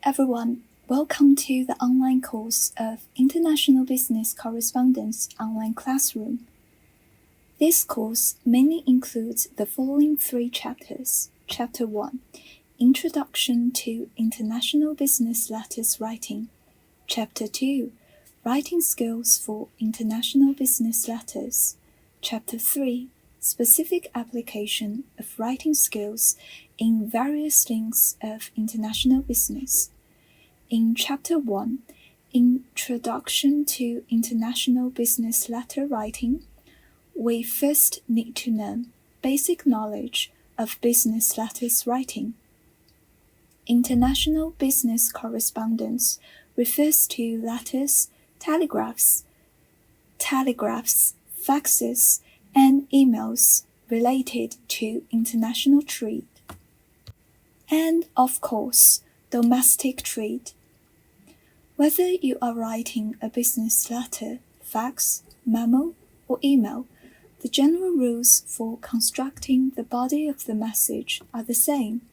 everyone, welcome to the online course of International Business Correspondence Online Classroom. This course mainly includes the following 3 chapters. Chapter 1, Introduction to International Business Letters Writing. Chapter 2, Writing Skills for International Business Letters. Chapter 3, Specific Application of Writing Skills in various things of international business. In Chapter 1, Introduction to International Business Letter Writing, we first need to learn basic knowledge of business letters writing. International business correspondence refers to letters, telegraphs, faxes, and emails related to international trade. And, of course, domestic trade. Whether you are writing a business letter, fax, memo, or email, the general rules for constructing the body of the message are the same.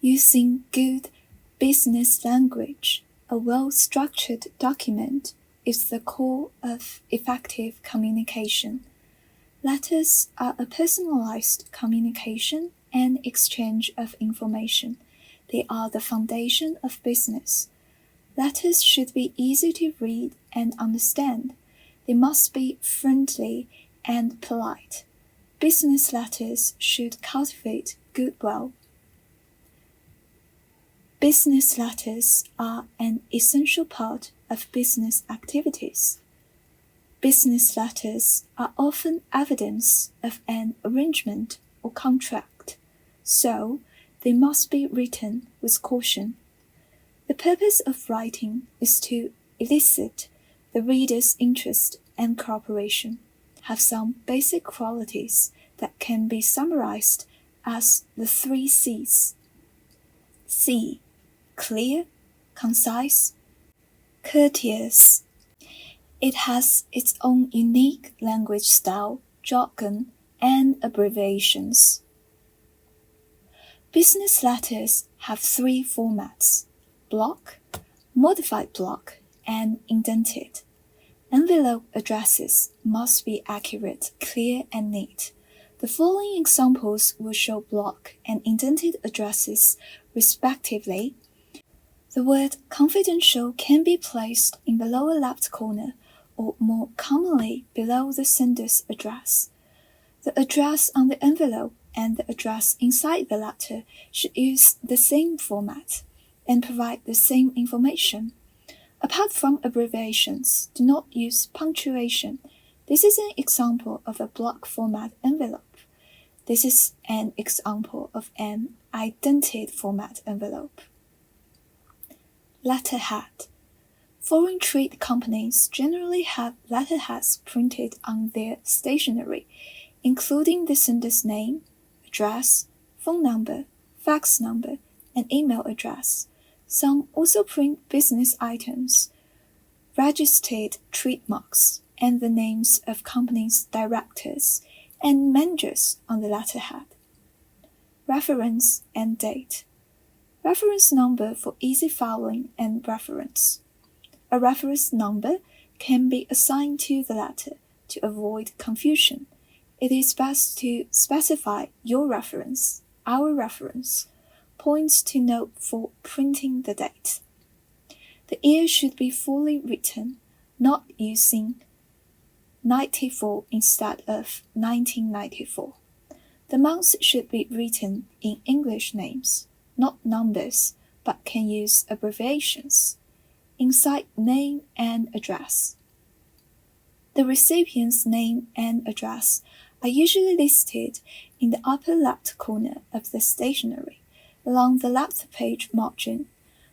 Using good business language, a well-structured document is the core of effective communication. Letters are a personalized communication and exchange of information. They are the foundation of business. Letters should be easy to read and understand. They must be friendly and polite. Business letters should cultivate goodwill. Business letters are an essential part of business activities. Business letters are often evidence of an arrangement or contract, so they must be written with caution. The purpose of writing is to elicit the reader's interest and cooperation, have some basic qualities that can be summarized as the 3 C's. C. Clear, concise, courteous. It has its own unique language style, jargon, and abbreviations. Business letters have 3 formats: block, modified block, and indented. Envelope addresses must be accurate, clear, and neat. The following examples will show block and indented addresses respectively. The word confidential can be placed in the lower left corner or more commonly below the sender's address. The address on the envelope and the address inside the letter should use the same format and provide the same information. Apart from abbreviations, do not use punctuation. This is an example of a block format envelope. This is an example of an indented format envelope. Letterhead. Foreign trade companies generally have letterheads printed on their stationery, including the sender's name, address, phone number, fax number, and email address. Some also print business items, registered trademarks, and the names of companies' directors and managers on the letterhead. Reference and date. Reference number for easy following and reference. A reference number can be assigned to the letter to avoid confusion. It is best to specify your reference, our reference, points to note for printing the date. The year should be fully written, not using 94 instead of 1994. The months should be written in English names, not numbers, but can use abbreviations. Inside name and address. The recipient's name and address are usually listed in the upper left corner of the stationery, along the left page margin.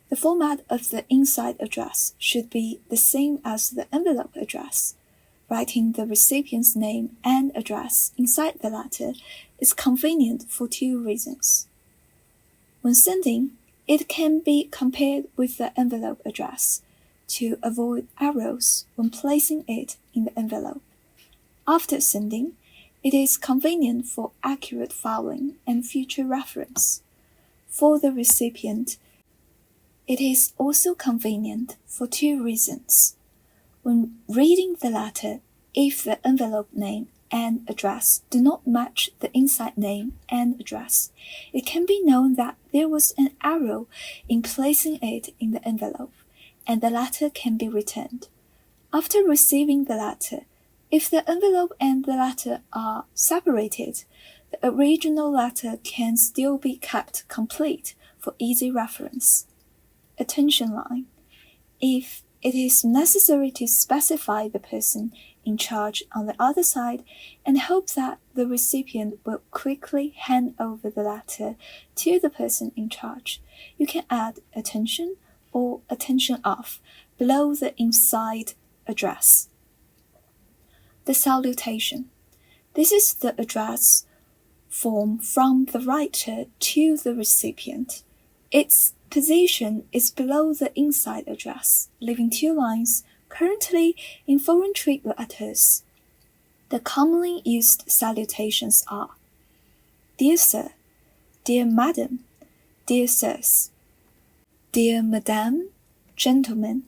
The format of the inside address should be the same as the envelope address. Writing the recipient's name and address inside the letter is convenient for 2 reasons. When sending, it can be compared with the envelope address to avoid errors when placing it in the envelope. After sending, it is convenient for accurate filing and future reference. For the recipient, It is also convenient for two reasons. When reading the letter, if the envelope name and address do not match the inside name and address, it can be known that there was an error in placing it in the envelope, and the letter can be returned. After receiving the letter, if the envelope and the letter are separated, the original letter can still be kept complete for easy reference. Attention line. If it is necessary to specify the person in charge on the other side and hope that the recipient will quickly hand over the letter to the person in charge, you can add attention or attention of below the inside address. The salutation. This is the address form from the writer to the recipient. Its position is below the inside address, leaving two lines currently in foreign trade letters. The commonly used salutations are Dear Sir, Dear Madam, Dear Sirs, Dear Madame, Gentlemen.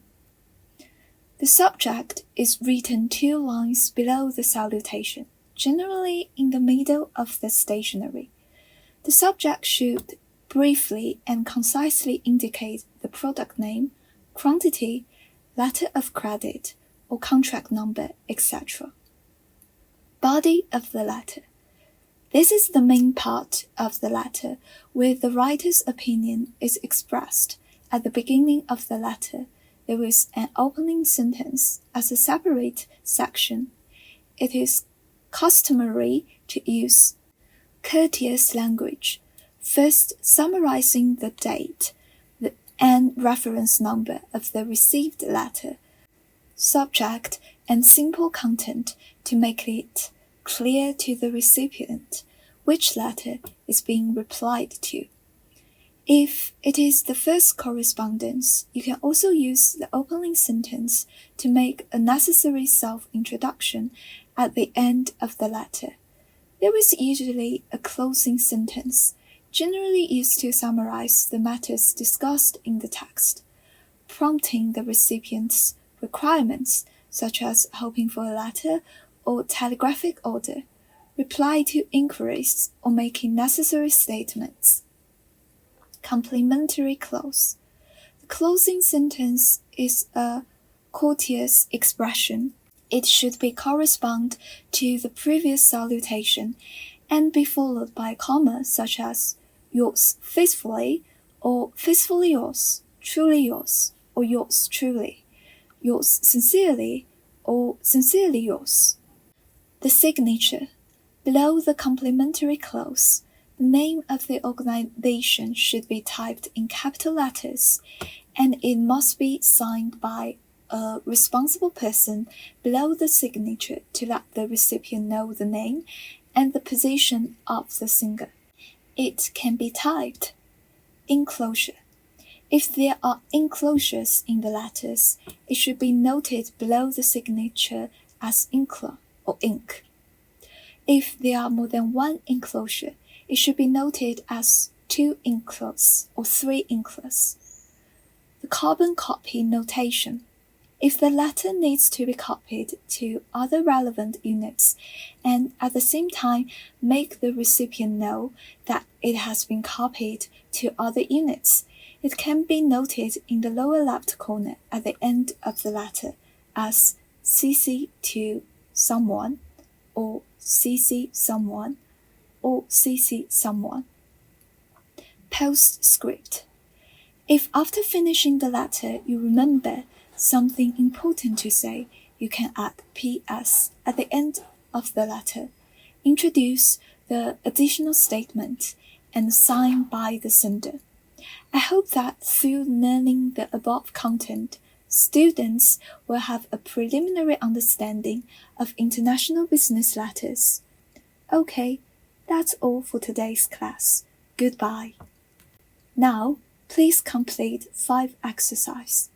The subject is written two lines below the salutation, generally in the middle of the stationery. The subject should briefly and concisely indicate the product name, quantity, letter of credit, or contract number, etc. Body of the letter. This is the main part of the letter where the writer's opinion is expressed. At the beginning of the letter, there is an opening sentence as a separate section. It is customary to use courteous language, first summarizing the date and reference number of the received letter, subject, and simple content to make it clear to the recipient which letter is being replied to. If it is the first correspondence, you can also use the opening sentence to make a necessary self-introduction at the end of the letter. There is usually a closing sentence, generally used to summarize the matters discussed in the text, prompting the recipient's requirements, such as hoping for a letter or telegraphic order, reply to inquiries, or making necessary statements. Complimentary clause. The closing sentence is a courteous expression. It should correspond to the previous salutation and be followed by a comma such as yours faithfully, or faithfully yours, truly yours, or yours truly, yours sincerely, or sincerely yours. The signature. Below the complimentary clause, the name of the organization should be typed in capital letters, and it must be signed by a responsible person below the signature to let the recipient know the name and the position of the signer. It can be typed. Enclosure. If there are enclosures in the letters, it should be noted below the signature as incla or ink. If there are more than one enclosure, it should be noted as 2 inclus or 3 inclus. The carbon copy notation. If the letter needs to be copied to other relevant units and at the same time make the recipient know that it has been copied to other units, it can be noted in the lower left corner at the end of the letter as CC to someone, or CC someone, or CC someone. Postscript. If after finishing the letter you remember something important to say, you can add PS at the end of the letter, introduce the additional statement, and sign by the sender. I hope that through learning the above content, students will have a preliminary understanding of international business letters. Okay, that's all for today's class. Goodbye. Now, please complete 5 exercises.